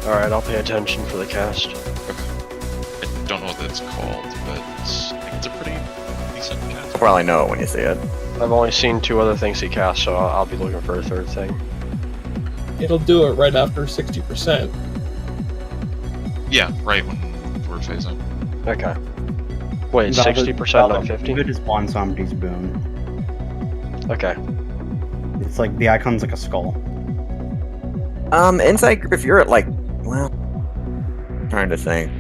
Alright, I'll pay attention for the cast. I don't know what that's called, but I think it's a pretty decent cast. You'll probably know it when you see it. I've only seen 2 other things he cast, so I'll be looking for a 3rd thing. It'll do it right after 60%. Yeah, right when we're phasing. Okay. Wait, 60%, not 50? Good is spawn somebody's boon. Okay. It's like the icon's like a skull. Inside group, if you're at like, well, trying to think.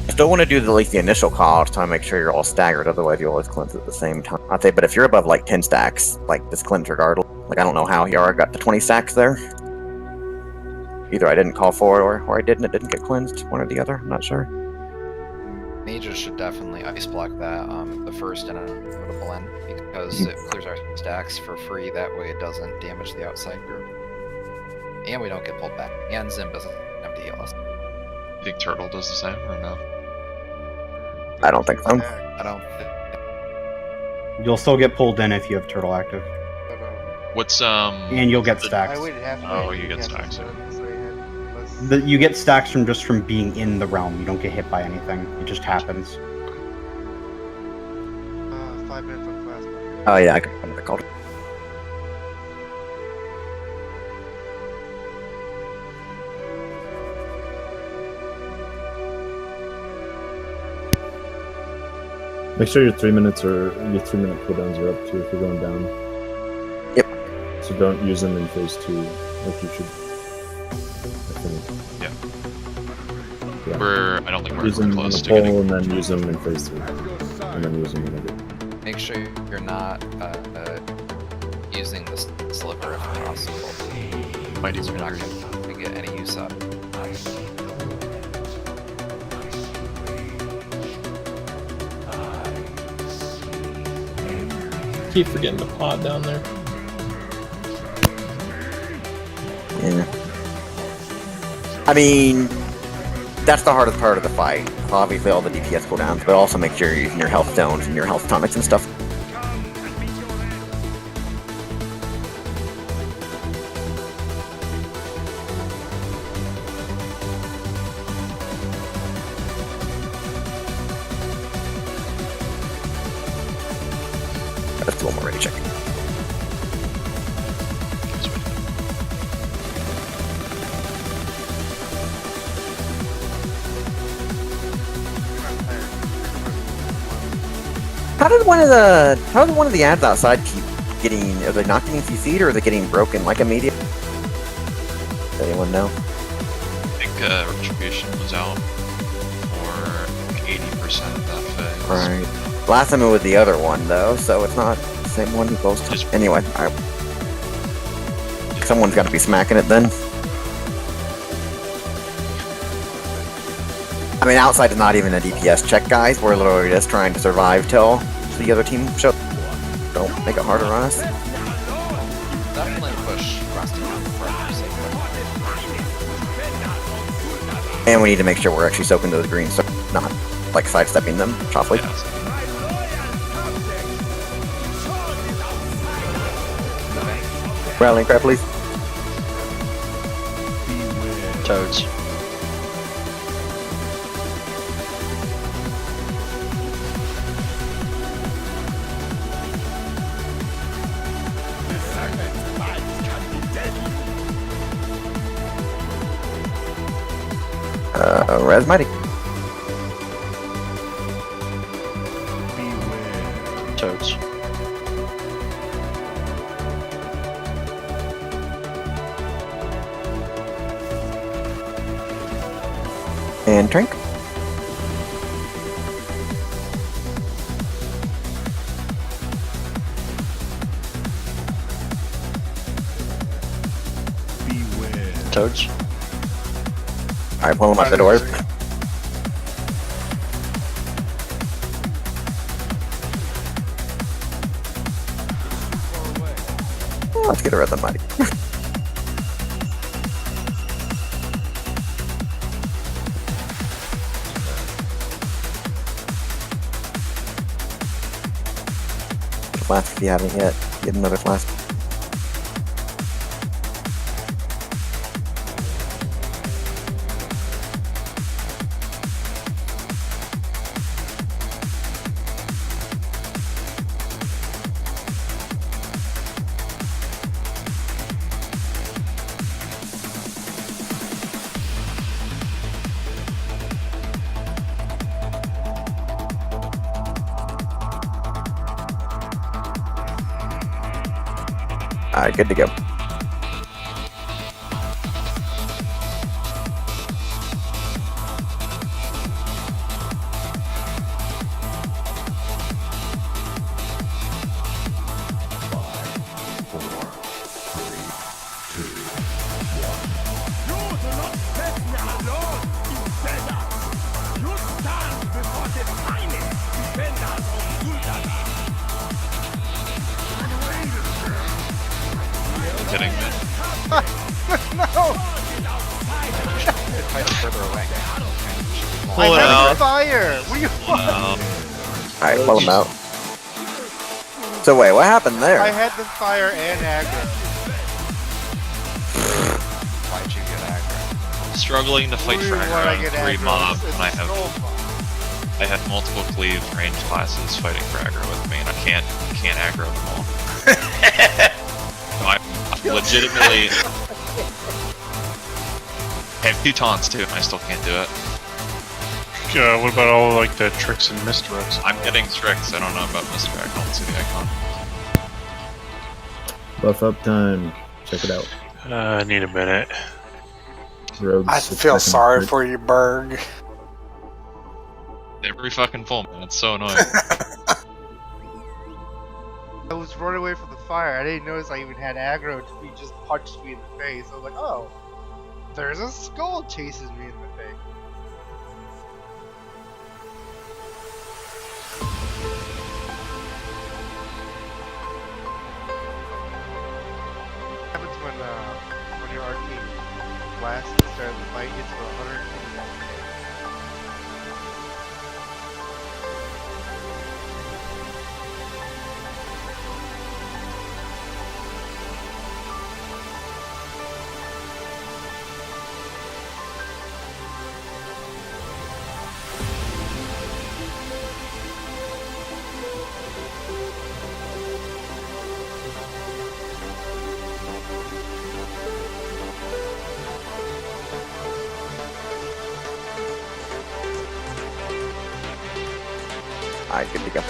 I still want to do at least the initial call to try to make sure you're all staggered, otherwise you always cleanse at the same time. I'd say, but if you're above like 10 stacks, like this cleanse regardless. Like I don't know how Yara got to 20 stacks there. Either I didn't call for it or I didn't, it didn't get cleansed. One or the other, I'm not sure. Mages should definitely ice block that, the first inevitable end, because it clears our stacks for free, that way it doesn't damage the outside group. And we don't get pulled back. And Zim doesn't have to heal us. You think Turtle does the same, or no? I don't think so. I don't think... You'll still get pulled in if you have turtle active. What's, And you'll get stacks. Oh, you get stacks, You get stacks from being in the realm. You don't get hit by anything. It just happens. 5 minutes on class. Oh yeah, I can remember called. Make sure your 3 minutes or your 3-minute cooldowns are up too if you're going down. Yep. So don't use them in phase 2 like you should. I think. Yeah. Yeah. I don't think we're Use them close in to the getting... and then use them in phase 3. And then use them whenever. Make sure you're not using this sliver if possible. Might You're even not agree. going to get any use out of it. Keep forgetting the pod down there. Yeah. I mean, that's the hardest part of the fight. Obviously, all the DPS cooldowns, but also make sure you're using your health stones and your health tonics and stuff. Let's do one more ready check. How did one of the ads outside keep getting? Are they not getting CC'd or are they getting broken like immediately? Does anyone know? I think Retribution was out for like 80% of that phase. Right. Last time it was the other one though, so it's not the same one who posted. Anyway, someone's got to be smacking it then. I mean, outside is not even a DPS check, guys. We're literally just trying to survive till the other team shows. Don't make it harder on us. Definitely push Rusty down for our sake. And we need to make sure we're actually soaking those greens, so not like sidestepping them softly. Rallying crap, please. Toads. Rasmighty. Toads. And drink. Toads. Alright, pull them out the doors. Let's get a rhythm, buddy. Flask if you haven't yet. Get another flask. Alright, good to go. Kidding me? Fight it further away. Pull it I had out. fire! What do you want? Alright, pull him out. So wait, what happened there? I had the fire and aggro. Why'd you get aggro? Struggling to fight Ooh, for when aggro I on get 3 aggro, mobs it's when I have so fun. I have multiple cleave range classes fighting for aggro with me, and I can't aggro them all. So I legitimately have 2 taunts too, and I still can't do it. What about all like the tricks and misdirects? I'm getting tricks. I don't know about misdirect. I don't see the icon. Buff up time. Check it out. I need a minute. Roads, I 6 feel seconds. sorry for you, Berg. Every fucking full man. It's so annoying. I was running away from the fire. I didn't notice I even had aggro until he just punched me in the face. I was like, oh, there's a skull chases me in the face. What happens when your arcade blast at the start of the fight gets for 121k? Alright, good to go.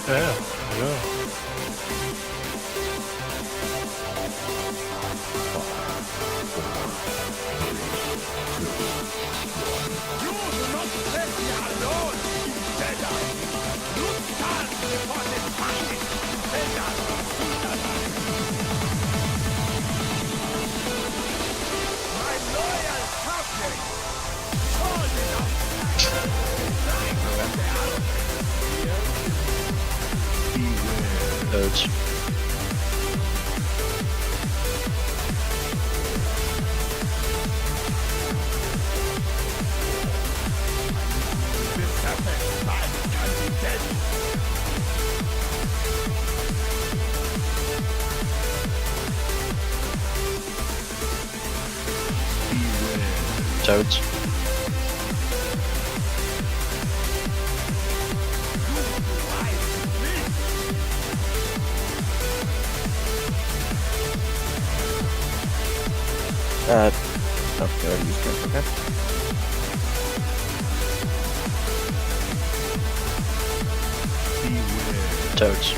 Yeah, I know. Codes. Toads. Okay, already used it, okay. Toads.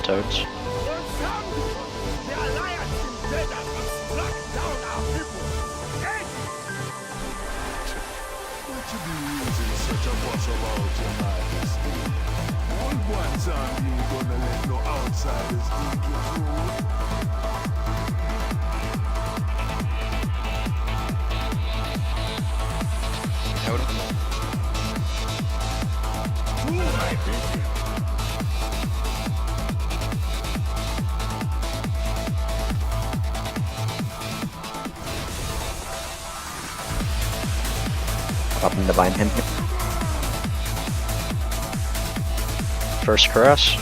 Toads. Totem. Up in Divine Hand. First caress.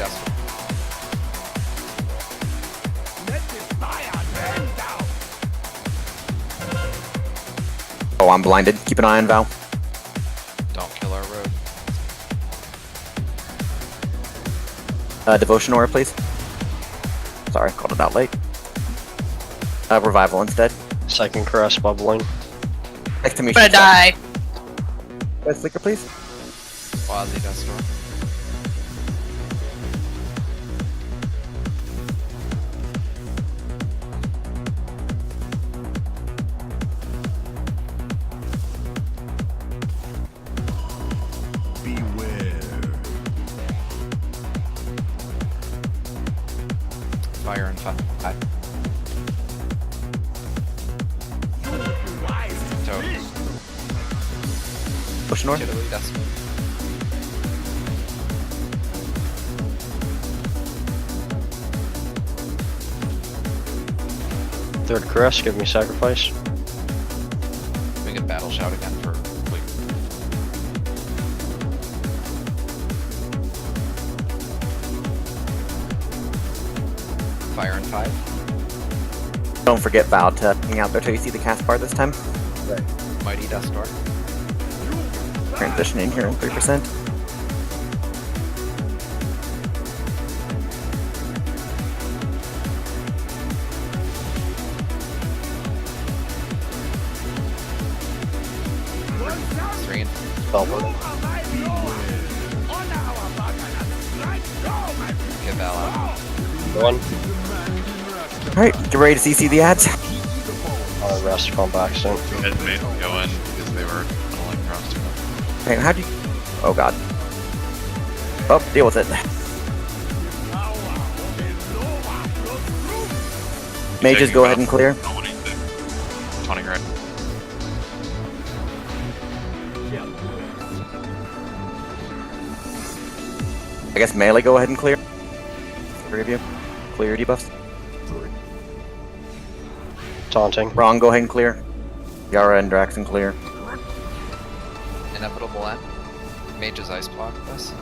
Dust. Oh, I'm blinded. Keep an eye on Val. Don't kill our road. Devotion aura, please. Sorry, called it out late. Revival instead. Second caress bubbling. Next to me. I'm gonna die. Flicker, please. Quasi Dust Storm. Fire and five. Toad. Devotion aura. Chitterly Dust Move. Third caress, give me sacrifice. We get Battle Shout again for like, Fire and five. Don't forget Val to hang out there till you see the cast bar this time. Mighty Dust Storm. Transitioning here in 3%. Three and Velvet. get Val out. One. Alright, get ready to CC the ads. Rest, come back soon. Had made them go in because they were tunneling across to them. Okay, how do you... Oh god. Oh, deal with it. Mages, go ahead and clear. Taunting right. I guess melee, go ahead and clear. Three of you. Clear your debuffs. Taunting. Wrong, go ahead and clear. Yara and Draxon clear. Inevitable end. Mage's Ice Block this.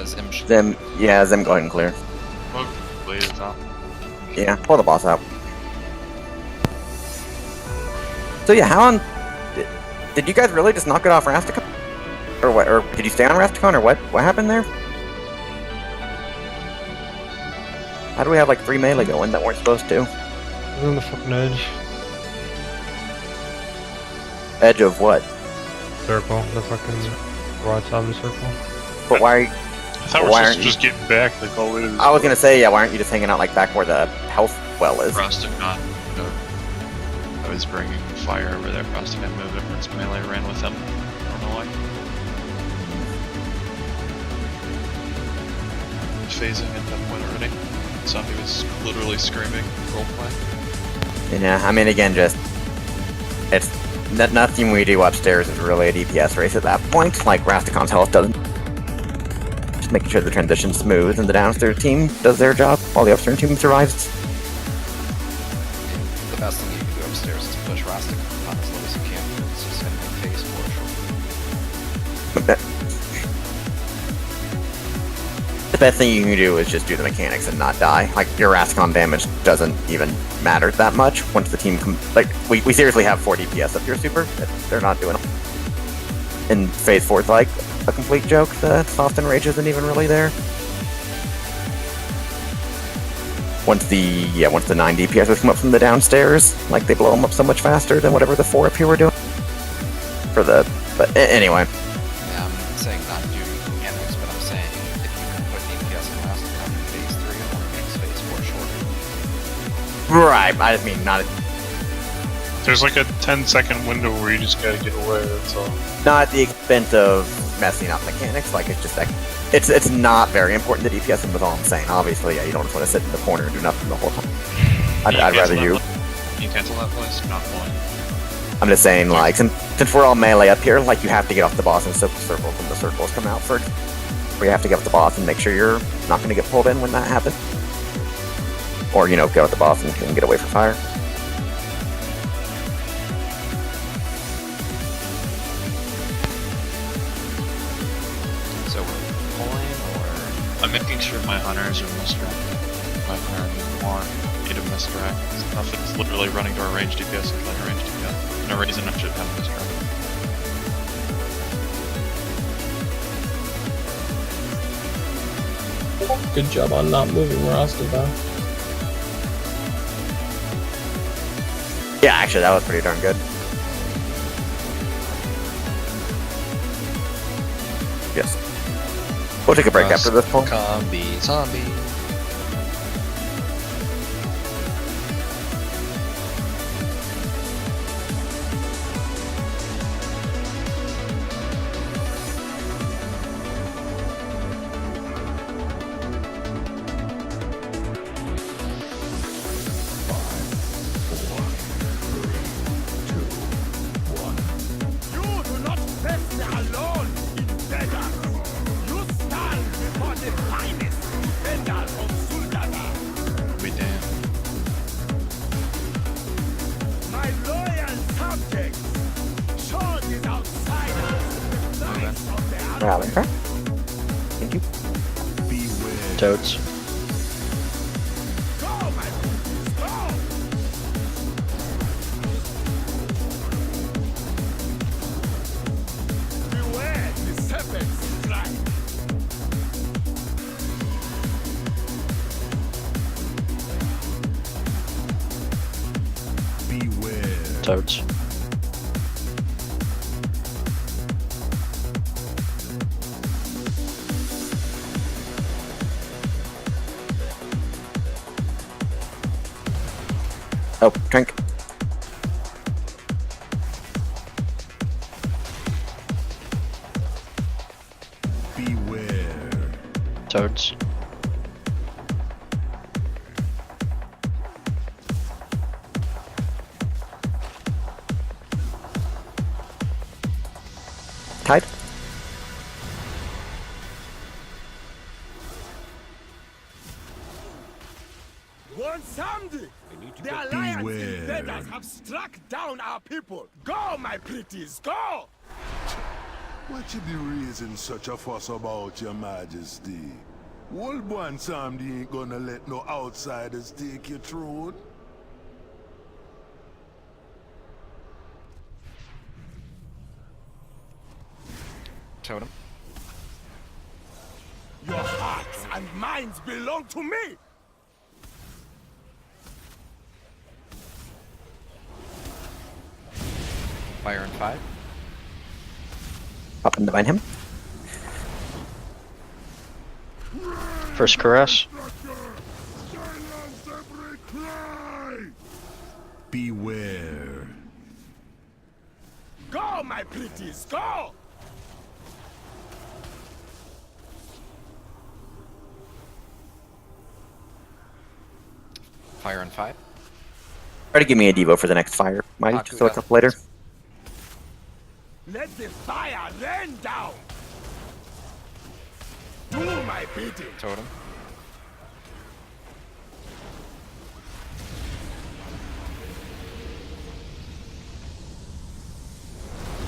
Zim. Zim, yeah, Zim, go ahead and clear. Look, blade is up. Yeah, pull the boss out. So yeah, how on... Did you guys really just knock it off Rasticon? Or what? Or did you stay on Rasticon, or what? What happened there? How do we have like 3 melee going that weren't supposed to? On the fucking edge. Edge of what? Circle. The fucking broad side of the circle. But why are you... I thought Why we're aren't supposed to just get back like all the way to the I was gonna say, yeah, why aren't you just hanging out like back where the health well is? Frosticon. I was bringing fire over there. Frosticon moved it once melee ran with him. I don't know why. Phasing at that point already. Zombie was literally screaming roleplay. Yeah, I mean, again, just... It's... Nothing we do upstairs is really a DPS race at that point. Like, Rasticon's health doesn't... Just making sure the transition's smooth and the downstairs team does their job while the upstairs team survives. The best thing you can do upstairs is push Rastic on as low as you can. It's just gonna make phase for sure. The best thing you can do is just do the mechanics and not die. Like, your Rasticon damage doesn't even matter that much once the team... Like, we seriously have 4 DPS up here, super. They're not doing it. In Phase 4, it's like a complete joke. The soft and rage isn't even really there. Once the 9 DPS come up from the downstairs, like, they blow them up so much faster than whatever the 4 up here were doing. But anyway. Yeah, I'm saying not do mechanics, but I'm saying if you can put DPS in Rastic in phase 3, it only makes phase 4 shorter. Right, I just mean not... There's like a 10-second window where you just gotta get away, that's all. Not at the expense of messing up mechanics, like, it's just like... It's not very important to DPS, and that's all I'm saying. Obviously, yeah, you don't just want to sit in the corner and do nothing the whole time. I'd rather you... Can you cancel that place? Not one. I'm just saying, like, since we're all melee up here, like, you have to get off the boss in circles when the circles come out first. Or you have to get off the boss and make sure you're not going to get pulled in when that happens. Or, you know, get off the boss and get away from fire. I'm making sure my hunters are misdirected. My hunter more need to misdirect. If it's literally running to a range DPS, it's like a range DPS. No reason I should have misdirect. Good job on not moving Rasta though. Yeah, actually, that was pretty darn good. Yes. We'll take a break after this point. Combi zombie. Be damned. Rally, okay. Thank you. Toads. Toads. Oh, drink. Toads. Tide. One Sunday, the Alliance invaders have struck down our people. Go, my pretties, go! What you be raising such a fuss about, your majesty? Old one Samdi ain't gonna let no outsiders take your throne. Totem. Your hearts and minds belong to me! Fire in 5. Up and behind him. First caress. Beware. Go, my pretties, go! Fire in 5. Try to give me a Devo for the next fire. Might just look up later. Let the fire rain down! Do my bidding! Totem.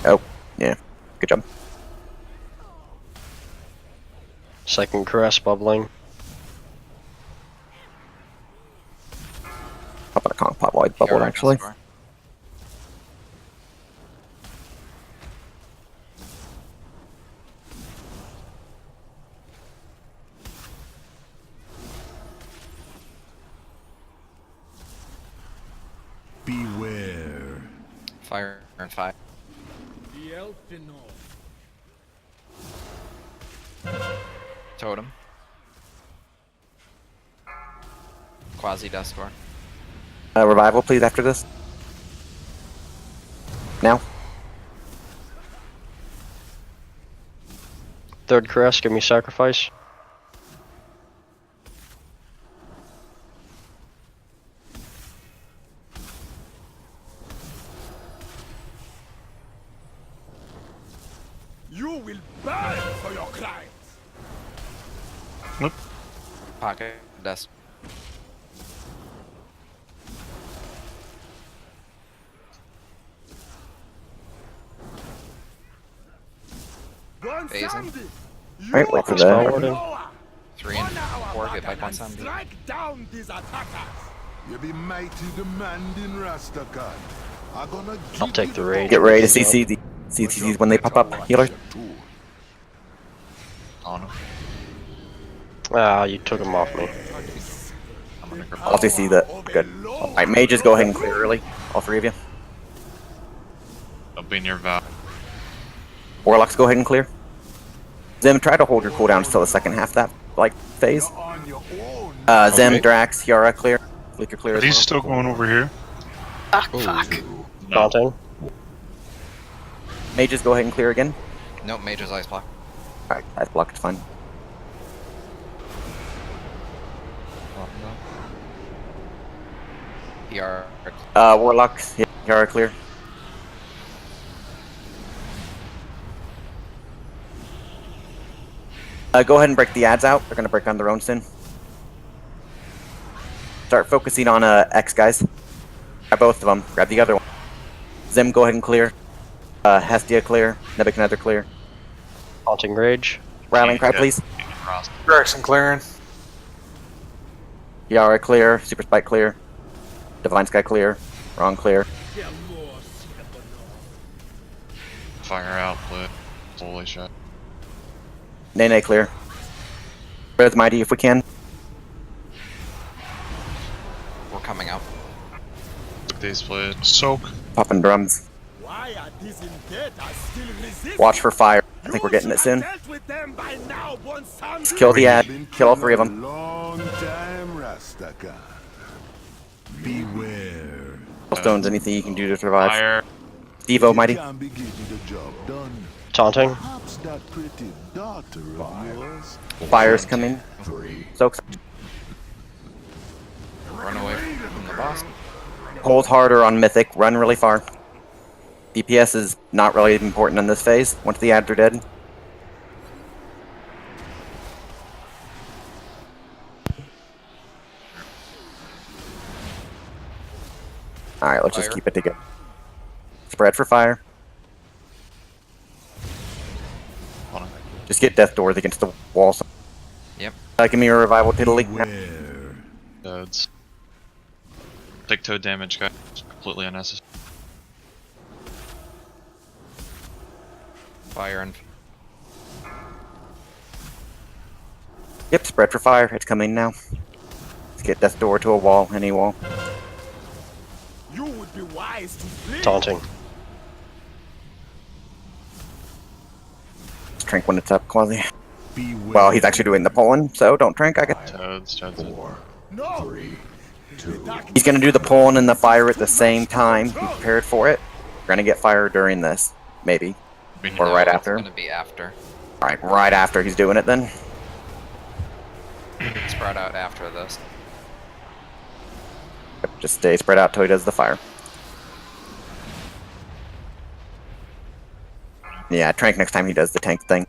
Oh, yeah. Good job. Second caress bubbling. How about a Kong Pot Wide bubble, actually? Beware. Fire in 5. Totem. Quasi Dustor. Revival, please, after this. Now. Third caress, give me sacrifice. You will burn for your crimes! Nope. Pocket Dust. One Phasing. Sunday, Alright, wait for that. Forwarding. 3 and 4 get by points on D. Strike down these attackers. You be mighty demanding, Rastakan. I'm gonna I'll take the rage. Get ready to CC the CCs when they pop up. Healer. On him. Ah, you took him off me. I'm gonna grab I'll CC that. Good. Alright, mages, go ahead and clear early. All three of you. I'll be near Val. Warlocks, go ahead and clear. Zem, try to hold your cooldowns till the second half of that phase. Zem, Okay. Drax, Yara, clear. Flicker clear Are as these well. still going over here? No. Daunting. Mages, go ahead and clear again. Nope, Mage's ice block. Alright, that's blocked, fine. PR. Warlocks, Yara, clear. Go ahead and break the ads out. They're gonna break on their own soon. Start focusing on X guys. Grab both of them. Grab the other one. Zim, go ahead and clear. Hestia, clear. Nebuchadnezzar, clear. Haunting rage. Rallying cry, please. Gregson clearing. Yara, clear. Super Spike, clear. Divine Sky, clear. Wrong, clear. Fire out, but holy shit. Nene, clear. Red Mighty if we can. We're coming out. They split. Soak. Popping drums. Why are these in debt are still resisting? Watch for fire. I think we're getting it soon. Dealt with them by now, Just kill the ad. Kill all three of them. Long time, Rastakan. Beware. Stones, anything you can do to survive. Fire. Devo, Mighty. Can't be getting the job done. Taunting. Perhaps that pretty daughter of yours. Fire's coming. Soaks. Run away from the boss. Hold harder on Mythic. Run really far. DPS is not really important in this phase. Once the ads are dead. Alright, let's just Fire. keep it together. Spread for fire. Hold on. Just get death doors against the walls. Yep. Give me a revival tiddly. Beware. Dudes. Take toad damage, guys. It's completely unnecessary. Fire and Yep, spread for fire. It's coming now. Let's get death door to a wall, any wall. You would be wise to flee. Taunting. Let's trank when it's up, Quasi. Beware. Well, he's actually doing the pulling, so don't trank. I got. Toads. No. He's gonna do the pulling and the fire at the same time. Be prepared for it. We're gonna get fire during this, maybe, or no, right it's after. gonna be after. All right, right after he's doing it then. Spread out after this. Yep, just stay spread out till he does the fire. Yeah, trank next time he does the tank thing.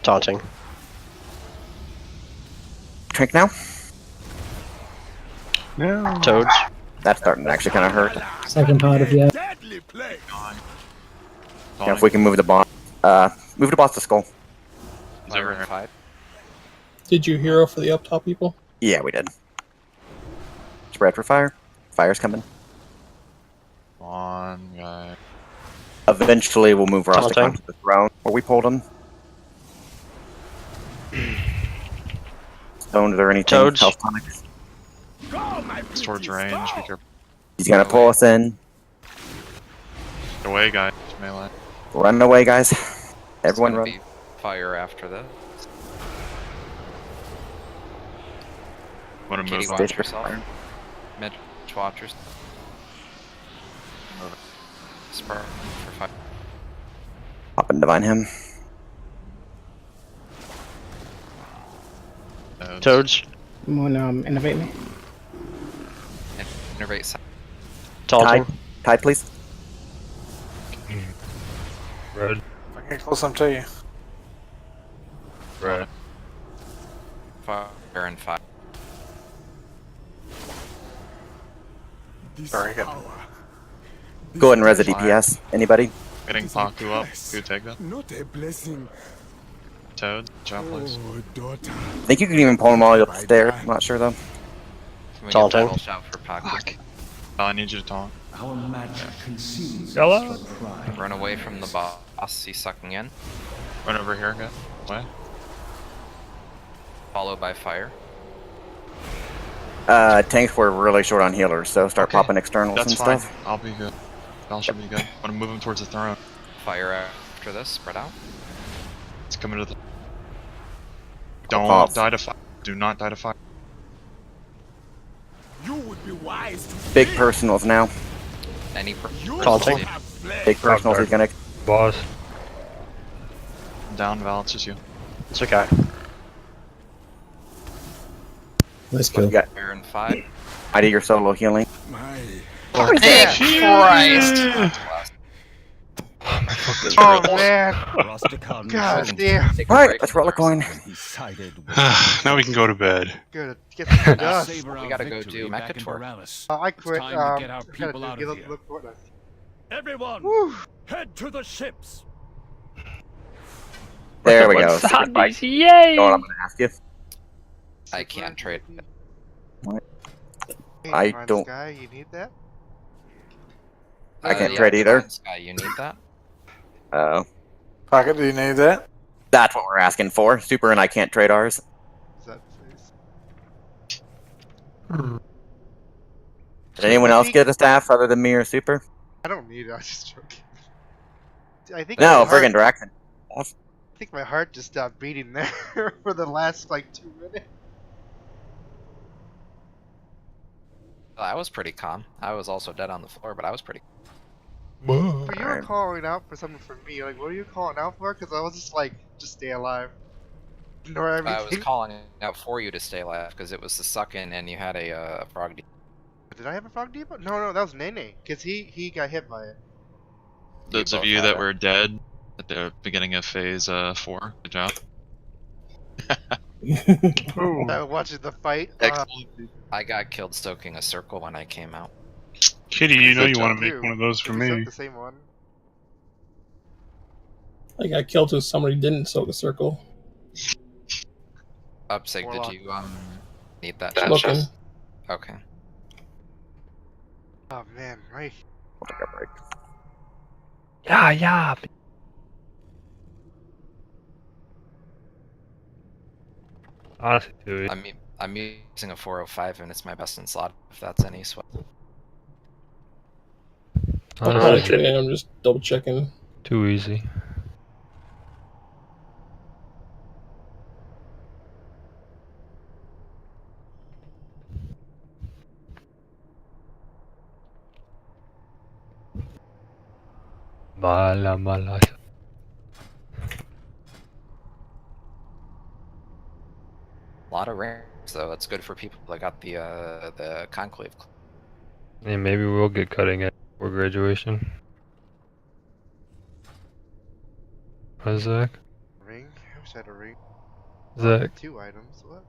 Taunting. Trank now. No. Toads. That's starting to actually kind of hurt. Second part of yeah. Deadly plague. Yeah, if we can move the boss. Move the boss to skull. He's Fire over and here. 5. Did you hero for the up top people? Yeah, we did. Spread for fire. Fire's coming. One guy. Eventually, we'll move Rostic Taunting. onto the throne where we pulled him. Stones or anything. Toads. Health tonics. Go, my It's towards pretty, range. go. Be careful. He's gonna pull us in. Get away, guys. Melee. Run away, guys. It's Everyone gonna run. be fire after this. Want to Kitty, move? watch Stage for yourself. fire. Mid watchers. Spread for fire. Pop and divine him. Toads. Someone innovate me. Innervate side. Taunting. Tide, please. Red. If I can get close, I'm to you. Red. Fire and 5. This Very good. power, Go ahead and res a Fire. DPS. Anybody? Getting Paku up. Good take that. not a blessing. Toad, job please. I think you can even pull them all up the stairs. I'm not sure though. Can we Taunting. get battle shout for pocket? Oh, I need you to taunt. Our magic consumes Hello? us for pride. Run away from the boss. He's sucking in. Run over here, guys. Way. Followed by fire. Tanks were really short on healers, so start Okay, popping externals That's and fine. stuff. I'll be good. Val should be good. I'm gonna move him towards the throne. Fire after this. Spread out. It's coming to the. Off. Don't die to fire. Do not die to fire. You would be wise to Big personals now. Any Taunting. Big personals he's gonna. Boss. I'm down, Val. It's just you. It's okay. Nice kill. You got fire and 5. ID your solo healing. Christ! Oh man! God damn! Alright, let's roll a coin. Now we can go to bed. Good. Get some dust. We gotta go do Mechator. I quit. time to get our people out of get here. look what Everyone, Whew. head to the ships. There we go. Zombies, yay! You know what I'm gonna ask you? I can't trade. Hey, I Fine don't- Sky, you need that? I can't yeah, trade either. Fine Sky, you need that? Oh. Pocket, do you need that? That's what we're asking for. Super and I can't trade ours. Is that face? Did anyone else get a staff other than me or Super? I don't need it. I was just joking. I think No, my heart- friggin' Draxon. I think my heart just stopped beating there for the last like 2 minutes. Well, I was pretty calm. I was also dead on the floor, but I was pretty. But you were Alright. calling out for something from me. Like, what are you calling out for? Because I was just like, just stay alive. Ignore everything. I was calling out for you to stay alive because it was the suck in and you had a frog. Did I have a frog depot? No, that was Nene. Because he got hit by it. Those of both you had that it. were dead at the beginning of phase 4, good job. I was watching the fight. I got killed stoking a circle when I came out. Kitty, you know Good you want job. to make one of those for Did you me. soak the same one? I got killed because somebody didn't soak a circle. Upsig, Warlock. did you need that? Just looking. chest? Okay. Oh man, right. We'll take a break. Yeah. Honestly, dude. I'm using a 405 and it's my best in slot. If that's any sweat. Honestly, I'm just double checking. too easy. Mala. A lot of ranks though. That's good for people that got the conclave. Yeah, maybe we'll get cutting it for graduation. Hi, Zach. Ring? I wish I had a ring. Zach. 2 items. What?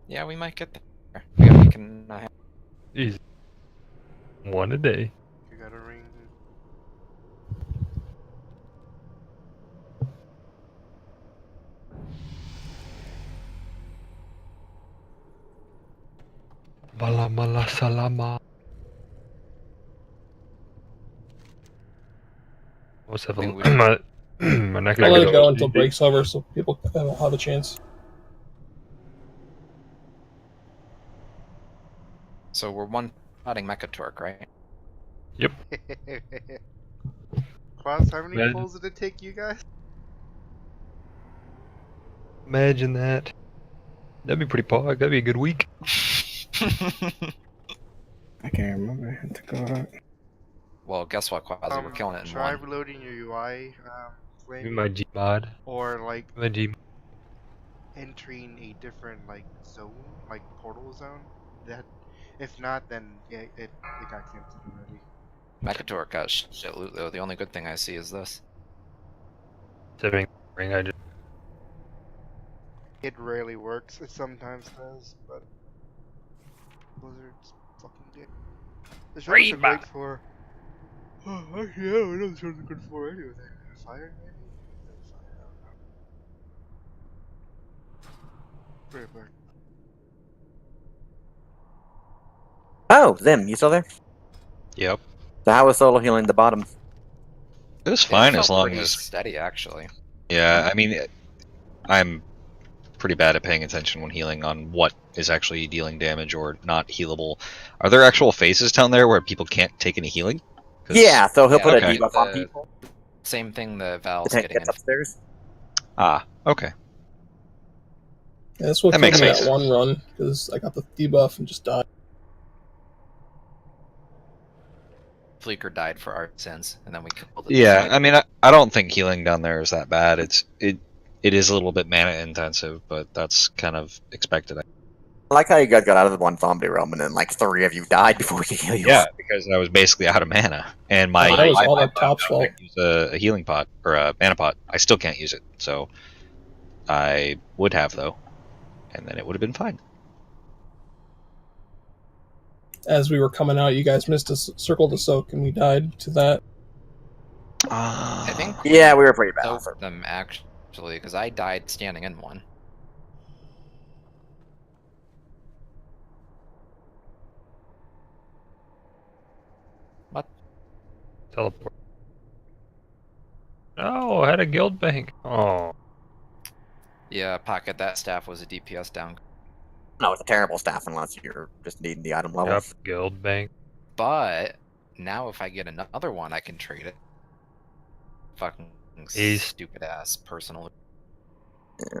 Yeah, we might get there. We can. Easy. One a day. You got a ring? Mala salama. What's that? think we- My neck is I'll let it gonna go until break's over so people have a chance. So we're one-shotting Mechatork, right? Yep. Klaus, how many Imagine- pulls did it take you guys? Imagine that. That'd be pretty pog. That'd be a good week. I can't remember. I had to go out. Well, guess what, Quasi? We're killing it in Try one. reloading your UI Maybe thing, my Gmod. or like My G. entering a different like zone, like portal zone. That, if not, then it got canceled already. Mechatork got shit loot though. The only good thing I see is this. Saving ring. I just. It rarely works. It sometimes does, but Blizzard's fucking dick. This one's Reba. great for. Oh, actually, I don't know what this one's good for anyway. Fire, maybe? Right back. Oh, Zim, you still there? Yep. So how was solo healing the bottom? It was It fine felt as long pretty as. steady, actually. Yeah, I mean, I'm pretty bad at paying attention when healing on what is actually dealing damage or not healable. Are there actual phases down there where people can't take any healing? Yeah, so he'll put a okay. debuff on people. Same thing the The Val's tank getting gets in. upstairs. Ah, okay. Yeah, that's what That killed makes me sense. that one run, because I got the debuff and just died. Fleeker died for our sins, and then we killed it. Yeah, I mean, I don't think healing down there is that bad. It is a little bit mana intensive, but that's kind of expected. I like how you guys got out of the one zombie realm and then like 3 of you died before we could heal you. Yeah, because I was basically out of mana, and my that was all my that top's fault. can't use a healing pot or a mana pot. I still can't use it, so I would have though, and then it would have been fine. As we were coming out, you guys missed a circle to soak, and we died to that. I think Yeah, we were pretty bad. soaked them actually, because I died standing in one. What? Teleport. Oh, I had a guild bank. Oh. Yeah, Pocket, that staff was a DPS down. No, it's a terrible staff unless you're just needing the item level. Yep, guild bank. But now if I get another one, I can trade it. Fucking stupid ass personal. Yeah.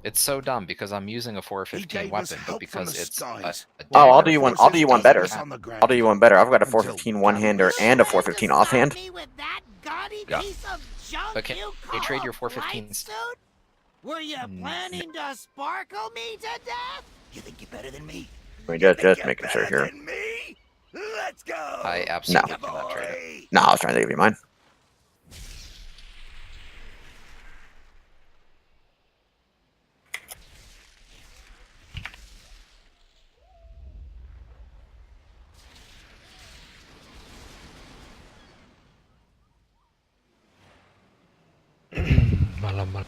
It's so dumb because I'm using a 415 weapon, but because it's Oh, I'll do you one. I'll do you one better. I'll do you one better. I've got a 415 one-hander and a 415 offhand. But can you trade your 415s? Were you planning to sparkle me to death? You think you're better than me? We just making sure here. Let's go. I absolutely cannot trade it. No, I was trying to give you mine. Malamal.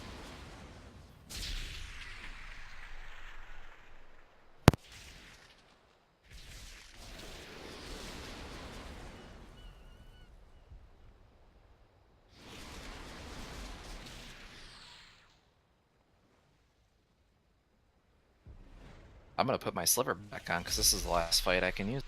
I'm gonna put my sliver back on because this is the last fight I can use.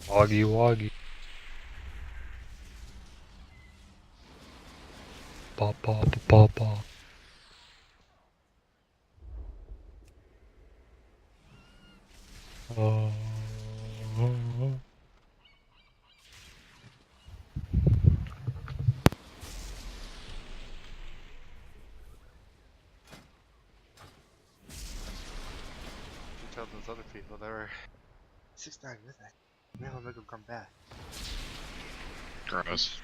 Woggy woggy. Pa pa pa pa pa. Oh. You tell those other people they were 6'9" with it. Now I'll make them come back. Gross.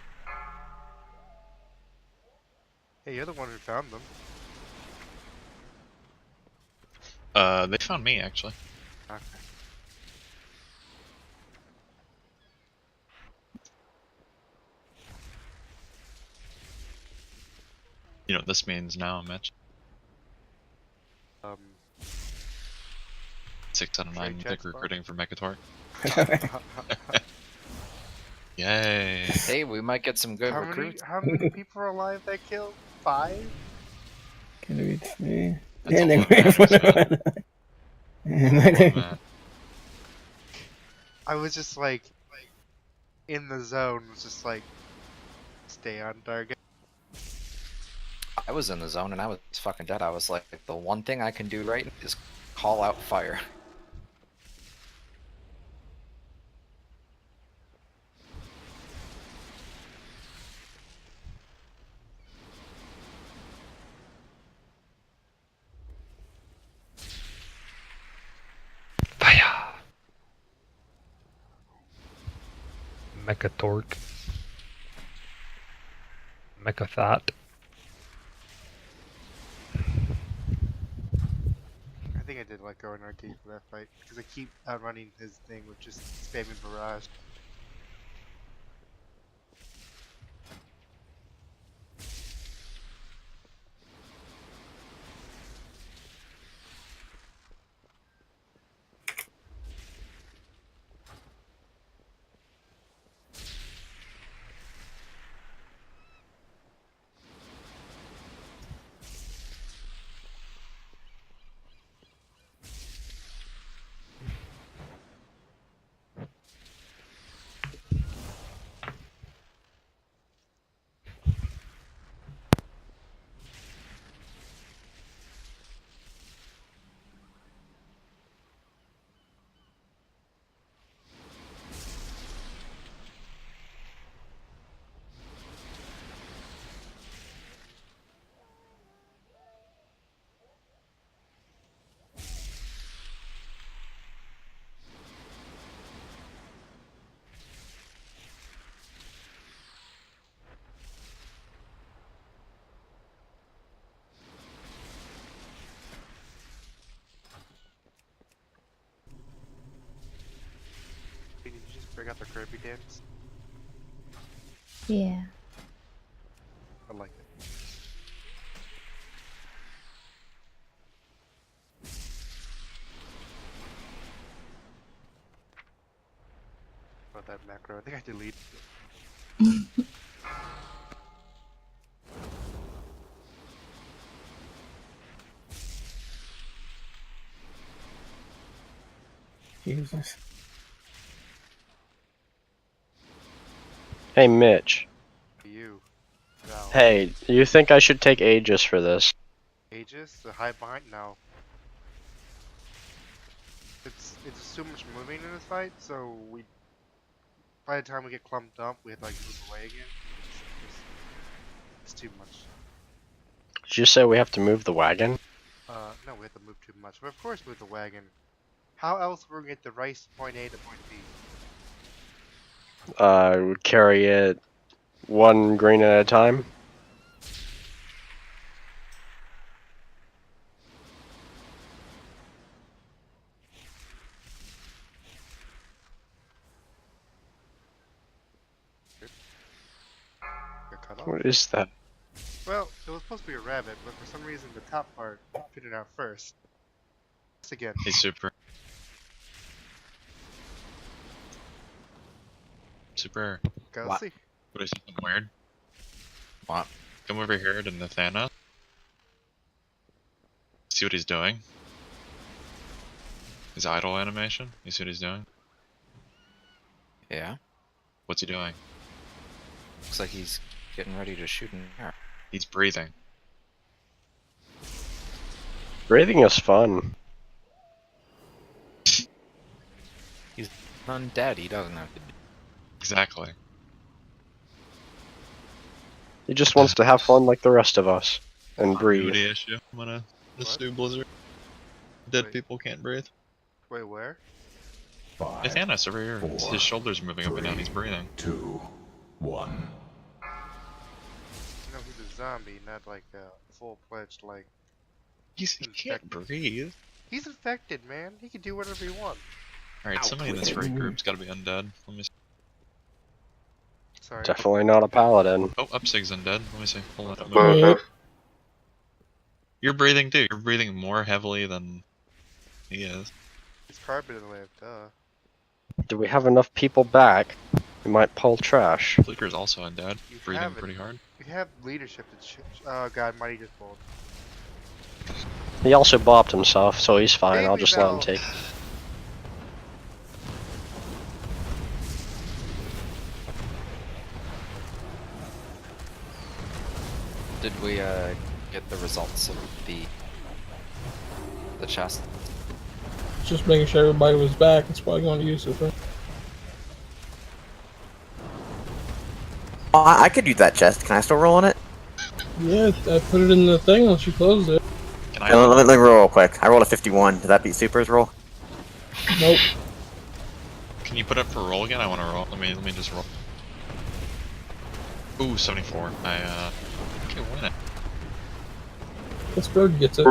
Hey, you're the one who found them. They found me actually. Okay. You know what this means now, Mitch? 6 out of 9 Trade thick checks, recruiting for Mechator. Yay! Hey, we might get some good how many recruits. how many people are alive that killed? 5? Can it be 3? That's And all they that matters, went I was just like in the zone, was just like stay on target. I was in the zone and I was fucking dead. I was like, the one thing I can do right now is call out fire. Fire! Mecha Torque. Mecha Thought. I think I did let go in arcade for that fight because I keep outrunning his thing with just spamming barrage. Did you just bring out the Kirby dance? Yeah. I like it. About that macro, I think I deleted it. Jesus. Hey, Mitch. You. No. Hey, you think I should take Aegis for this? Aegis? The high bind? No. It's just too much moving in this fight, so we. By the time we get clumped up, we have to like move away again. It's too much. Did you say we have to move the wagon? No, we have to move too much. But of course, move the wagon. How else we're gonna get the rice point A to point B? We carry it one green at a time. Got cut off. What is that? Well, it was supposed to be a rabbit, but for some reason the top part fitted out first. Once again. Hey, Super. Super. Go What? see. What is something weird? What? Come over here to Nathana. See what he's doing? His idle animation? You see what he's doing? Yeah. What's he doing? Looks like he's getting ready to shoot an arrow. He's breathing. Breathing is fun. He's undead, he doesn't have to do. Exactly. He just wants to have fun like the rest of us. And breathe. Continuity issue when this new blizzard. Dead Wait. people can't breathe. Wait, where? Nathanas over here. His shoulders are moving up and down, he's breathing. 2, 1. No, he's a zombie, not like a full-fledged, like... He can't breathe. He's infected, man. He can do whatever he wants. Alright, somebody in this raid group's gotta be undead. Let me see. Sorry. Definitely not a paladin. Oh, Upsig's undead. Let me see. Hold on. Yep. You're breathing too. You're breathing more heavily than he is. It's carpet in the way of duh. Do we have enough people back? We might pull trash. Flicker's also undead, breathing pretty hard. We have leadership to oh god, Mighty just pulled. He also bopped himself, so he's fine. I'll Baby just let him Bell. take. Did we get the results of the chest? Just making sure everybody was back. That's why you want to use it, right? Oh, I could use that chest. Can I still roll on it? Yeah, I put it in the thing once you closed it. Can Let me roll real quick. I rolled a 51. Did that beat Super's roll? Nope. Can you put up for roll again? I want to roll. Let me just roll. Ooh, 74. I can win it. Pittsburgh gets it.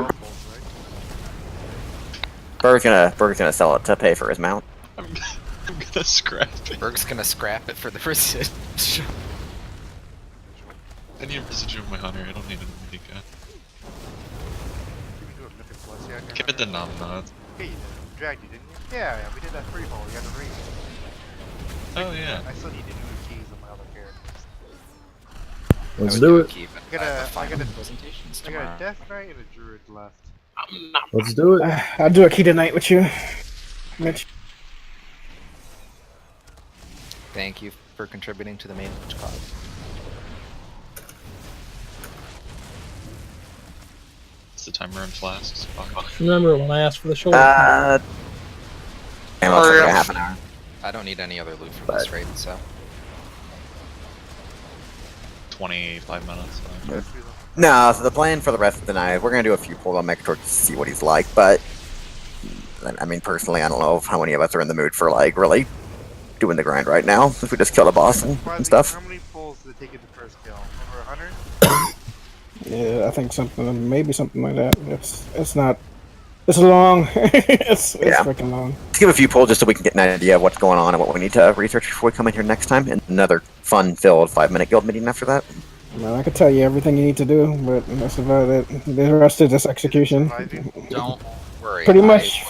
Berg's gonna sell it to pay for his mount. I'm gonna scrap it. Berg's gonna scrap it for the residual. I need a residual of my hunter. I don't need an Omega. Give it the nom nods. Yeah, you did. Dragged you, didn't you? Yeah, we did that free fall. We got a ring. Oh yeah. I still need to do the keys on my other characters. Let's do it. I got a Death Knight and a Druid left. Let's do it. I'll do a key tonight with you, Mitch. Thank you for contributing to the main cause. It's the time run flasks. Fuck. Remember when I asked for the shoulder? And let's take a half an hour. I don't need any other loot for this raid, so. 25 minutes. So. No, so the plan for the rest of the night, we're gonna do a few pulls on Mechatron to see what he's like, but I mean, personally, I don't know how many of us are in the mood for like really doing the grind right now. If we just kill a boss and stuff. How many pulls did it take you the first kill? Over 100? Yeah, I think maybe something like that. It's not. It's long. it's freaking long. Let's give a few pulls just so we can get an idea of what's going on and what we need to research before we come in here next time. And another fun-filled 5-minute guild meeting after that. Well, I could tell you everything you need to do, but that's about it. The rest is just execution. Don't worry. Pretty much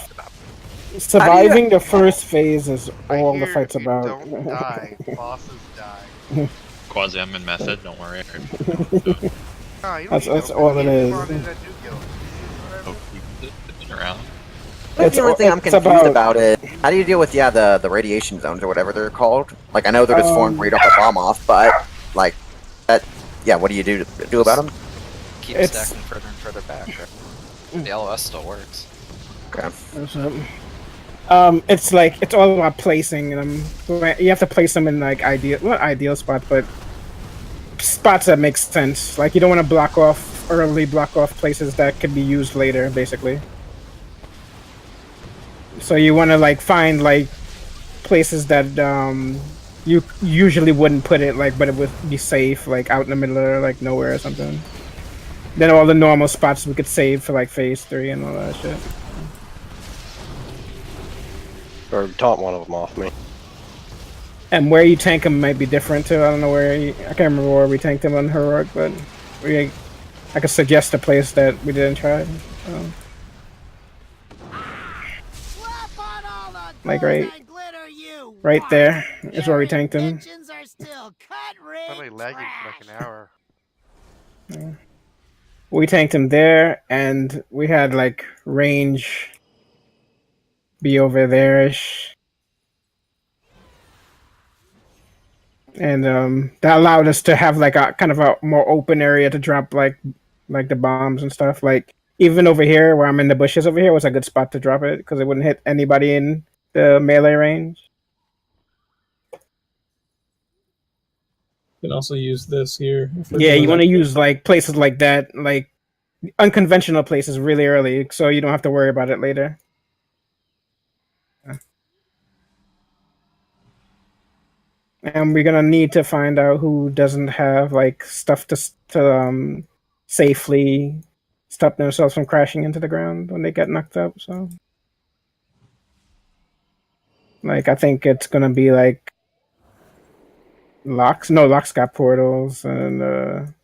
surviving the first phase is all the fight's about. Don't die. Bosses die. Quasi-Emin method, don't worry. That's all it is. Around. That's the only thing I'm confused about it. How do you deal with the radiation zones or whatever they're called? Like I know they're just formed where you drop a bomb off, but like that. Yeah, what do you do about them? Keep stacking further and further back. Right? The LOS still works. Okay. It's like it's all about placing them. You have to place them in like ideal spots, but spots that make sense. Like you don't want to block off places that could be used later, basically. So you want to like find like places that you usually wouldn't put it, like, but it would be safe, like out in the middle of like nowhere or something. Then all the normal spots we could save for like phase 3 and all that shit. Or taunt one of them off me. And where you tank them might be different too. I don't know I can't remember where we tanked them on Heroic, but I could suggest a place that we didn't try. Like right there is where we tanked them. Probably lagging for like an hour. Yeah. We tanked him there, and we had like range be over there-ish. And that allowed us to have like a kind of a more open area to drop like the bombs and stuff. Like even over here where I'm in the bushes over here was a good spot to drop it because it wouldn't hit anybody in the melee range. You can also use this here. Yeah, you want to use like places like that, like unconventional places really early, so you don't have to worry about it later. And we're gonna need to find out who doesn't have like stuff to safely stop themselves from crashing into the ground when they get knocked up. So, like, I think it's gonna be like Locks. No, Locks got portals, and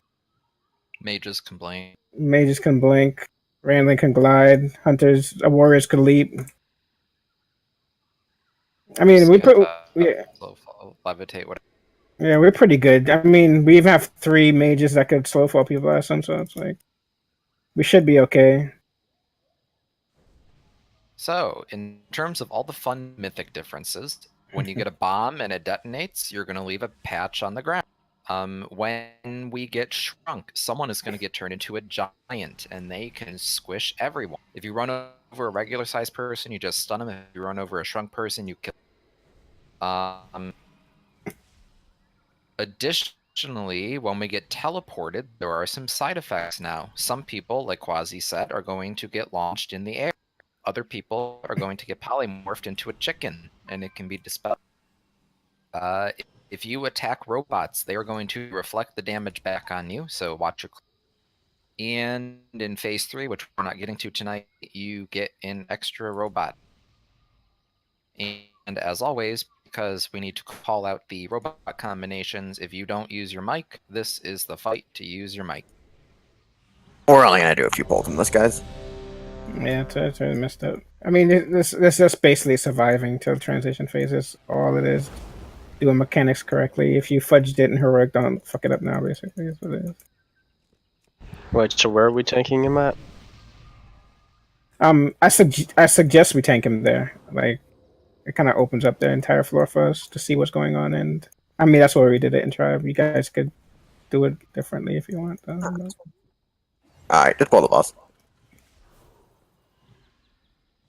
Mages can blink. Mages can blink. Randling can glide. Hunters, warriors could leap. I mean, we put slow fall, levitate, whatever. yeah, we're pretty good. I mean, we even have 3 mages that could slow fall people last time, so it's like we should be okay. So, in terms of all the fun mythic differences, when you get a bomb and it detonates, you're going to leave a patch on the ground. When we get shrunk, someone is going to get turned into a giant, and they can squish everyone. If you run over a regular-sized person, you just stun them. If you run over a shrunk person, you kill them. Additionally, when we get teleported, there are some side effects now. Some people, like Quasi said, are going to get launched in the air. Other people are going to get polymorphed into a chicken, and it can be dispelled. If you attack robots, they are going to reflect the damage back on you, so watch your... And in Phase 3, which we're not getting to tonight, you get an extra robot. And as always, because we need to call out the robot combinations, if you don't use your mic, this is the fight to use your mic. We're only gonna do a few polls on this, guys. Yeah, it's really messed up. I mean, this is just basically surviving till transition phase is all it is. Doing mechanics correctly. If you fudged it in heroic, don't fuck it up now, basically, is what it is. Wait, so where are we tanking him at? I suggest we tank him there. Like, it kind of opens up the entire floor for us to see what's going on, and I mean, that's where we did it in Tribe. You guys could do it differently if you want. Alright, just pull the boss.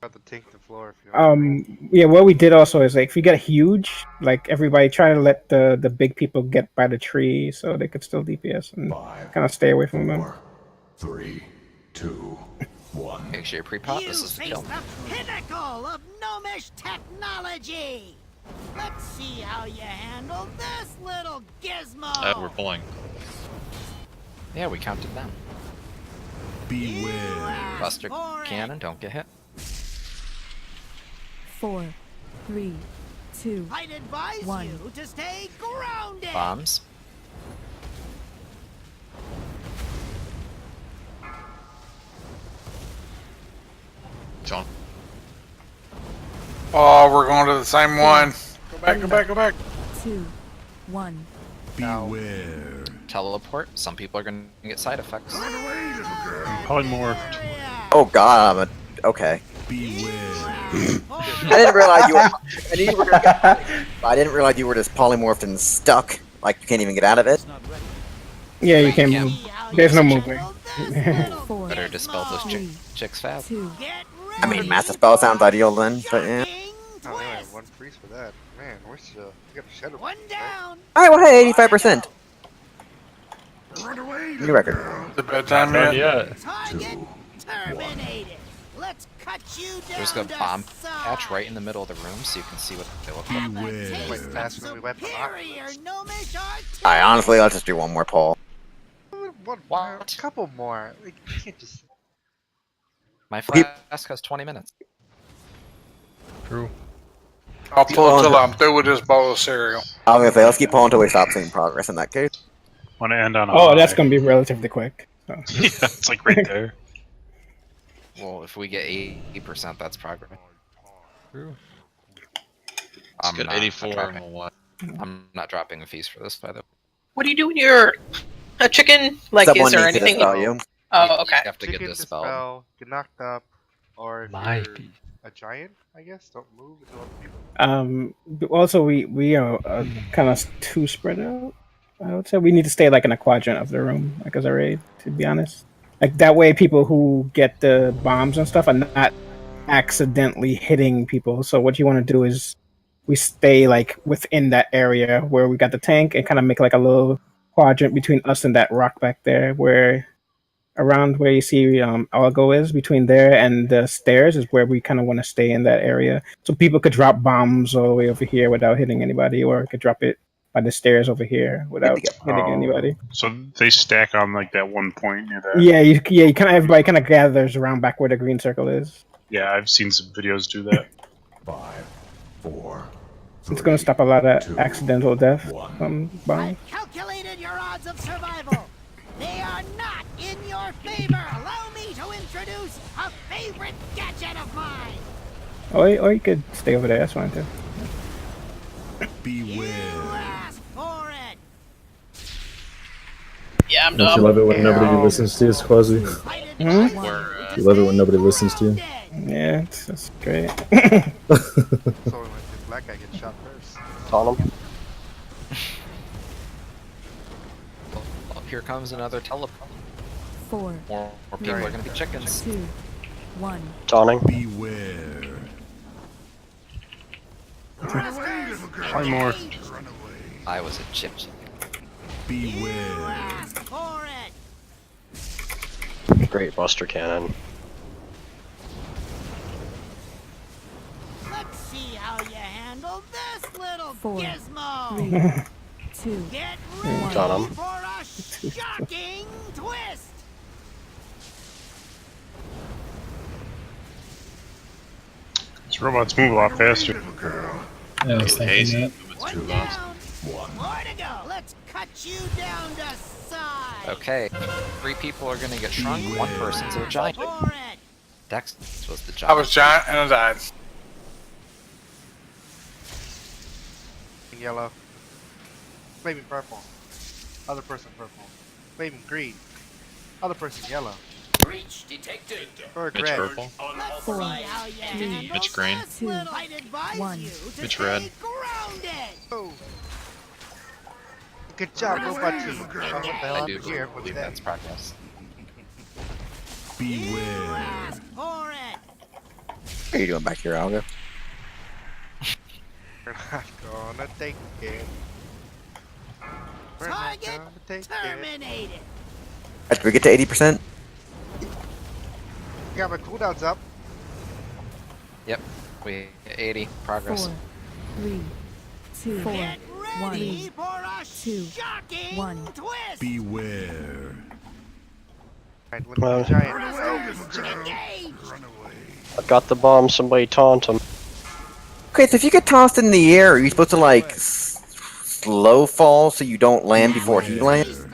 To tank the floor if you yeah, what we did also is like if you get huge, like everybody try to let the big people get by the tree so they could still DPS and kind of stay away from them. 3, 2, 1. Make sure you pre-pop. This is the kill. The pinnacle of gnomish technology. Let's see how you handle this little gizmo. We're pulling. Yeah, we counted them. Beware. Buster cannon, don't get hit. 4, 3, 2, I'd advise 1. you to stay grounded. Bombs. John. Oh, we're going to the same one. Go back, go back, go back. 2, 1. Beware. Teleport. Some people are going to get side effects. Polymorphed. Oh god, okay. Beware. I didn't realize you were. I knew you were gonna get, I didn't realize you were just polymorphed and stuck. Like you can't even get out of it. Yeah, you can't move. There's no movement. Better dispel those chicks fast. I mean, master spell sounds ideal then, but yeah. Oh, we only have 1 priest for that. Man, we're still. We got a shadow. One down. Alright, well, hey, 85%. New record. The bedtime yet? Target terminated. Let's cut you down. There's a bomb patch right in the middle of the room so you can see what they look like. Wait, faster than we went for Alright, honestly, let's just do one more poll. What? A couple more. Like, you can't just. My flask has 20 minutes. True. I'll pull until I'm through with this bowl of cereal. I was gonna say, let's keep pulling until we stop seeing progress in that case. Want to end on a Oh, high. that's gonna be relatively quick. So. Yeah, it's like right there. Well, if we get 80%, that's progress. True. Let's get 84 and we'll watch. I'm not dropping a feast for this, by the way. What do you do when you're a chicken? Like, Someone is there needs to anything? dispel you. Oh, okay. You have to Chicken get dispelled. dispel, get knocked up, or if Might you're be. a giant, I guess, don't move until other people. Also, we are kind of too spread out. I would say we need to stay like in a quadrant of the room, like as a raid. To be honest, like that way, people who get the bombs and stuff are not accidentally hitting people. So what you want to do is we stay like within that area where we got the tank and kind of make like a little quadrant between us and that rock back there, where around where you see Algo is, between there and the stairs is where we kind of want to stay in that area. So people could drop bombs all the way over here without hitting anybody, or could drop it by the stairs over here without hitting anybody. So they stack on like that one point near that. Yeah, you kind of everybody kind of gathers around back where the green circle is. Yeah, I've seen some videos do that. 5, 4. It's going to stop a lot of accidental death from bombs. Calculated your odds of survival. They are not in your favor. Allow me to introduce a favorite gadget of mine. Or you could stay over there. That's fine too. Beware. Yeah, I'm Don't you dumb. love it when nobody listens to you, Squazzy? You love it when nobody listens to you? Yeah, that's great. So when the black guy gets shot first. On him. Well, here comes another teleport. 4, More people are gonna be chickens. 2, 1. Dawning. Beware. One more. I was a chip. Beware. Great Buster Cannon. Let's see how you handle this little 4, gizmo. 3, 2, Get Got ready him. for a shocking twist. These robots move a lot faster. Yeah, I was thinking that. One down, more to go. Let's cut you down to size. Okay, 3 people are gonna get shrunk. 1 person's a giant. For it. Dex was the I giant. was giant and I died. Yellow. Flaming purple. Other person purple. Flaming green. Other person yellow. Breach detected. Or Mitch red. purple. 4, How you 3, handle Mitch green. this 2, little- I'd advise 1. you to Mitch stay red. grounded. Oh. Good job, robot team. What the hell I do happened here? What's believe that? that's progress. Beware. For it. What are you doing back here, Alga? We're not gonna take it. We're not Target gonna take it. terminated. Did we get to 80%? Got my cooldowns up. Yep, we 80 progress. 4, 3, 2, 4, Get ready 1. for a 2, shocking 1. twist. Beware. Alright, look at the giant. Engage. I've got the bomb. Somebody taunt him. Okay, so if you get tossed in the air, are you supposed to like slow fall so you don't land before he lands?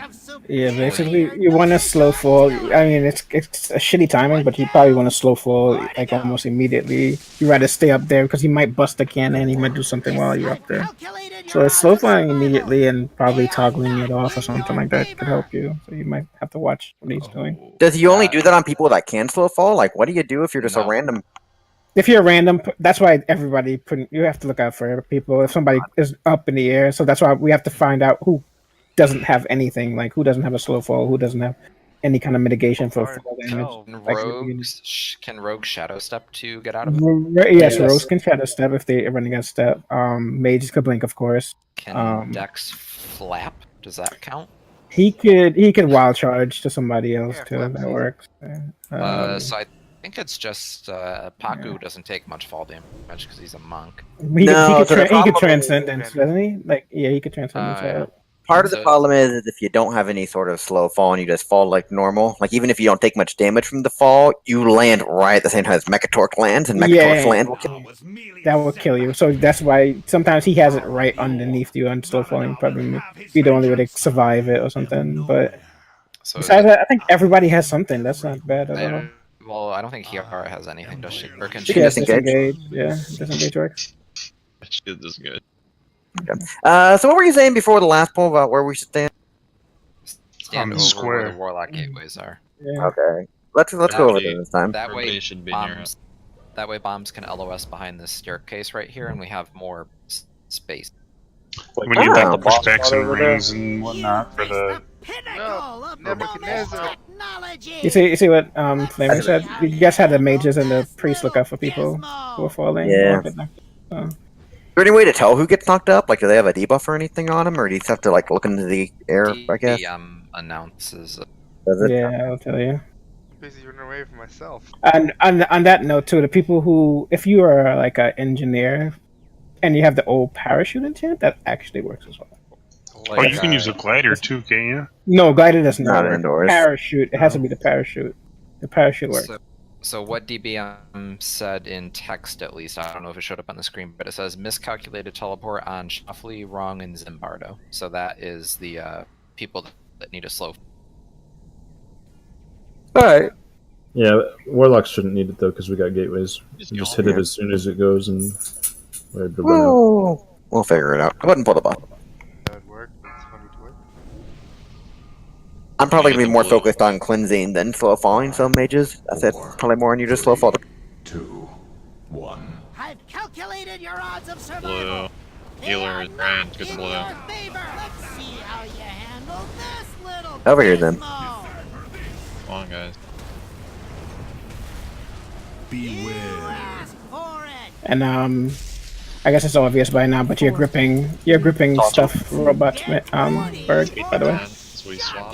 Yeah, basically, you want to slow fall. I mean, it's a shitty timing, but you probably want to slow fall like almost immediately. You rather stay up there because he might bust a cannon, he might do something while you're up there. So it's slow falling immediately and probably toggling it off or something like that could help you. So you might have to watch what he's doing. Does he only do that on people that can slow fall? Like, what do you do if you're just a No. random? If you're random, that's why everybody you have to look out for people. If somebody is up in the air, so that's why we have to find out who doesn't have anything, like who doesn't have a slow fall, who doesn't have any kind of mitigation for fall damage. Can rogues shadow step to get out of it? Yes, rogues can shadow step if they are running a step. Mages could blink, of course. Can Dex flap? Does that count? He could wild charge to somebody else too. That works. So I think it's just Paku doesn't take much fall damage because he's a monk. He could transcendence, doesn't he? Like, yeah, he could transcendence. Yeah. Part of the problem is if you don't have any sort of slow fall and you just fall like normal, like even if you don't take much damage from the fall, you land right at the same time as Mechatork lands, and Mechatork's land will kill you. That will kill you. So that's why sometimes he has it right underneath you on slow falling. Probably be the only way to survive it or something. But besides that, I think everybody has something. That's not bad at all. Well, I don't think Hiara has anything, does she? Or can She has disengage. Yeah, disengage works. Shit, this is good. Okay. So what were you saying before the last poll about where we should stand? Stand over where the Warlock gateways are. Yeah. Okay. Let's go over them this time. That way, should be near bombs, that way bombs can LOS behind this staircase right here, and we have more space. We need like the pushbacks and rings and whatnot for the. You see what Flamer said? You guys had the mages and the priests look out for people who are falling. Yeah. So. Is there any way to tell who gets knocked up? Like, do they have a debuff or anything on them, or do you just have to like look into the air? I guess. Announces. Does it? Yeah, I'll tell you. Busy running away from myself. And on that note too, the people who, if you are like an engineer and you have the old parachute enchant, that actually works as well. Oh, you can use a glider too, can't you? No, glider does not work. indoors. Parachute. It has to be the parachute. The parachute works. So what DBM said in text, at least, I don't know if it showed up on the screen, but it says miscalculated teleport on Shuffly, Wrong, and Zimbardo. So that is the people that need a slow. Alright. Yeah, Warlocks shouldn't need it though because we got gateways. You just hit it as soon as it goes and we're able to run out. We'll figure it out. Go ahead and pull the bot. That would work. That's funny to it. I'm probably You gonna get be the more blue. focused on cleansing than slow falling some mages. That's it. Probably more on you just slow fall. 2, 1. I've calculated your odds of Blue. survival. Healer is red. Get the In blue. your favor. Let's see how you handle this little Over here then. gizmo. Come on, guys. Beware. Ask for it. And I guess it's obvious by now, but you're gripping stuff robots, Berg, by the way. So we swap.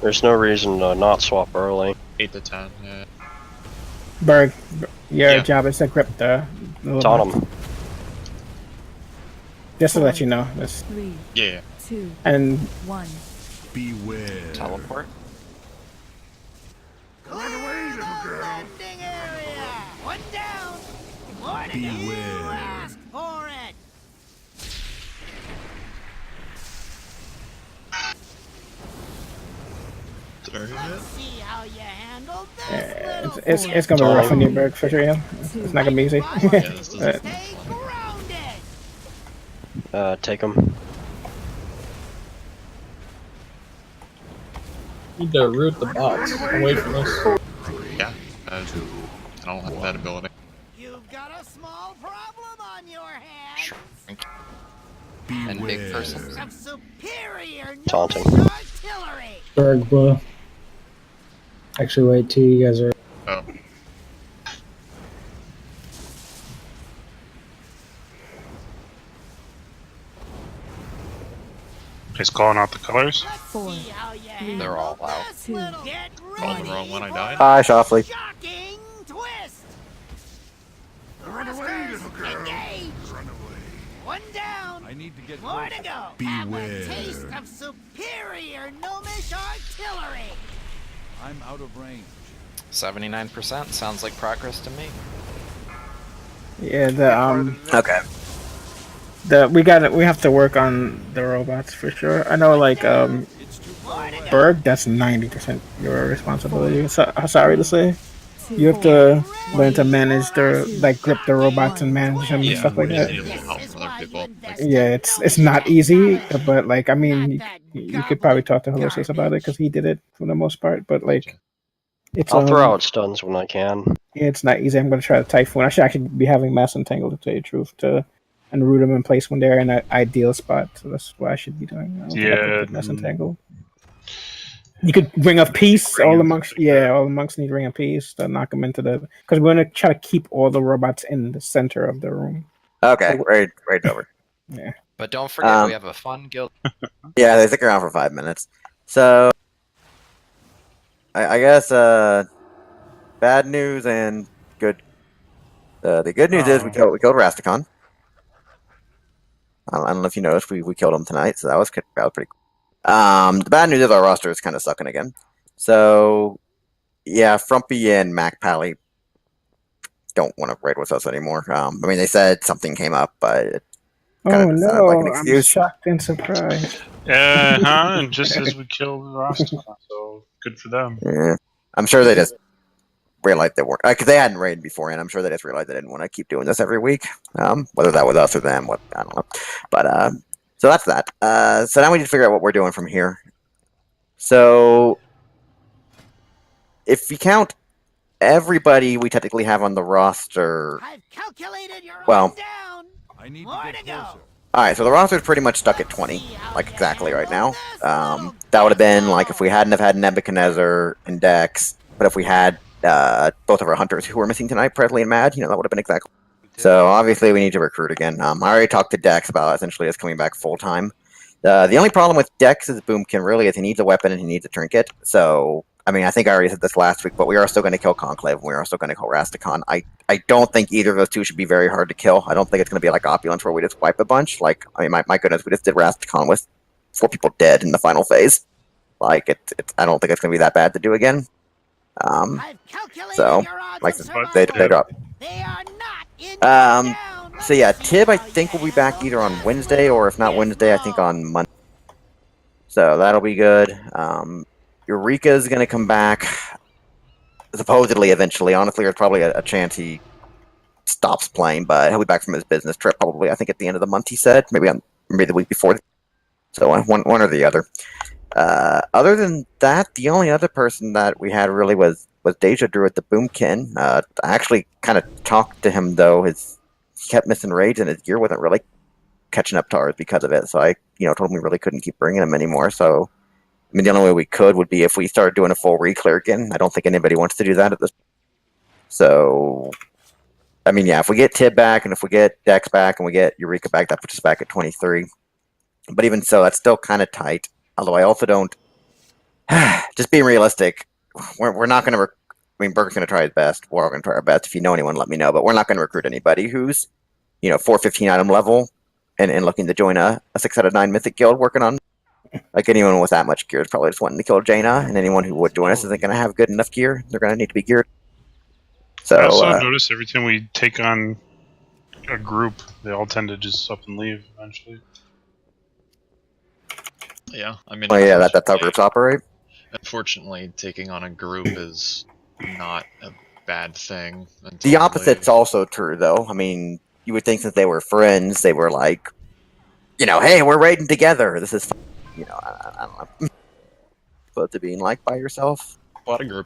There's no reason to not swap early. 8 to 10. Yeah. Berg, your Yeah. job is to grip the It's on robots. him. Just to let you know. This. 3, Yeah. 2, And 1. Beware. Teleport. Run away, little girl. Landing area. One down. More to go. Beware. Ask for it. Sorry, Let's see how you handle this little it's gonna be rough on you, Berg, for real. It's not gonna be easy. Yeah, this doesn't. Stay grounded. Take him. Need to root the bots away from us. Yeah. I don't have that ability. You've got a small problem on your hands. And big Beware. person. Some superior Taunting. novice artillery. Berg blue. Actually, wait till you guys are. Oh. He's calling out the colors. 4, They're all out. 2, Called the wrong one. I died. Hi, Shoffley. Shocking twist. Run away, little girl. Engage. Run away. One down. I need to get More to go. Have a taste of superior gnomish artillery. I'm out of range. 79% sounds like progress to me. Yeah, the Okay. we have to work on the robots for sure. I know, like Berg, that's 90% your responsibility. So, sorry to say, you have to learn to manage grip the robots and manage them and Yeah, stuff like we just that. need a little help from other people. Like, Yeah, it's not easy, but like I mean, you could probably talk to Holosis about it because he did it for the most part. But like, it's I'll throw out stuns when I can. yeah, it's not easy. I'm gonna try the Typhoon. I should actually be having Mass Entangle to tell you the truth and root them in place when they're in an ideal spot. So that's what I should be doing. I don't think I Yeah. put Mass Entangle. You could bring a piece. All the monks need ring of peace to knock them into the. Because we're gonna try to keep all the robots in the center of the room. Okay, right over. Yeah. But don't forget, we have a fun guild. Yeah, they stick around for 5 minutes. So, I guess bad news and good. The good news is we killed Rastakhan. I don't know if you noticed, we killed him tonight, so that was pretty cool. The bad news is our roster is kind of sucking again. So, yeah, Frumpy and Mac Pally don't want to raid with us anymore. I mean, they said something came up, but it kind of sounded like an I'm excuse. shocked and surprised. And just as we killed Rasta, so good for them. Yeah. I'm sure they just realized they weren't, because they hadn't raided before, and I'm sure they just realized they didn't want to keep doing this every week. Whether that was us or them, I don't know. But so that's that. So now we need to figure out what we're doing from here. So if you count everybody we technically have on the roster, I've calculated your well, down. I need More to to get go. closer. all right, so the roster's pretty much stuck at 20, like exactly right now. That would have been like if we hadn't have had Nebuchadnezzar and Dex, but if we had both of our hunters who were missing tonight, Presley and Mad, that would have been exactly. So obviously we need to recruit again. I already talked to Dex about essentially us coming back full time. The only problem with Dex's Boomkin really is he needs a weapon and he needs a trinket. So I mean, I think I already said this last week, but we are still going to kill Conclave and we are still going to kill Rastakhan. I don't think either of those two should be very hard to kill. I don't think it's going to be like Opulence where we just wipe a bunch. Like, I mean, my goodness, we just did Rastakhan with 4 people dead in the final phase. Like, I don't think it's going to be that bad to do again. So, like, they drop. So yeah, Tib, I think will be back either on Wednesday or if not Wednesday, I think on Monday. So that'll be good. Eureka's going to come back supposedly eventually. Honestly, there's probably a chance he stops playing, but he'll be back from his business trip probably. I think at the end of the month, he said, maybe the week before. So one or the other. Other than that, the only other person that we had really was Deja Drew at the Boomkin. I actually kind of talked to him though. He kept missing raids and his gear wasn't really catching up to ours because of it. So I, told him we really couldn't keep bringing him anymore. So I mean, the only way we could would be if we started doing a full re-clear again. I don't think anybody wants to do that at this. So, I mean, yeah, if we get Tib back and if we get Dex back and we get Eureka back, that puts us back at 23. But even so, that's still kind of tight. Although I also don't. Just being realistic, we're not going to. I mean, Burger's going to try his best. We're all going to try our best. If you know anyone, let me know. But we're not going to recruit anybody who's, 415 item level and looking to join a 6 out of 9 mythic guild working on. Like anyone with that much gear is probably just wanting to kill Jaina, and anyone who would join us isn't going to have good enough gear. They're going to need to be geared. So I also notice every time we take on a group, they all tend to just up and leave eventually. Yeah, I mean. Well, yeah, that's how groups operate. Unfortunately, taking on a group is not a bad thing. The opposite's also true, though. I mean, you would think since they were friends, they were like, hey, we're raiding together. This is fun. I don't know. Supposed to being like by yourself. A lot of group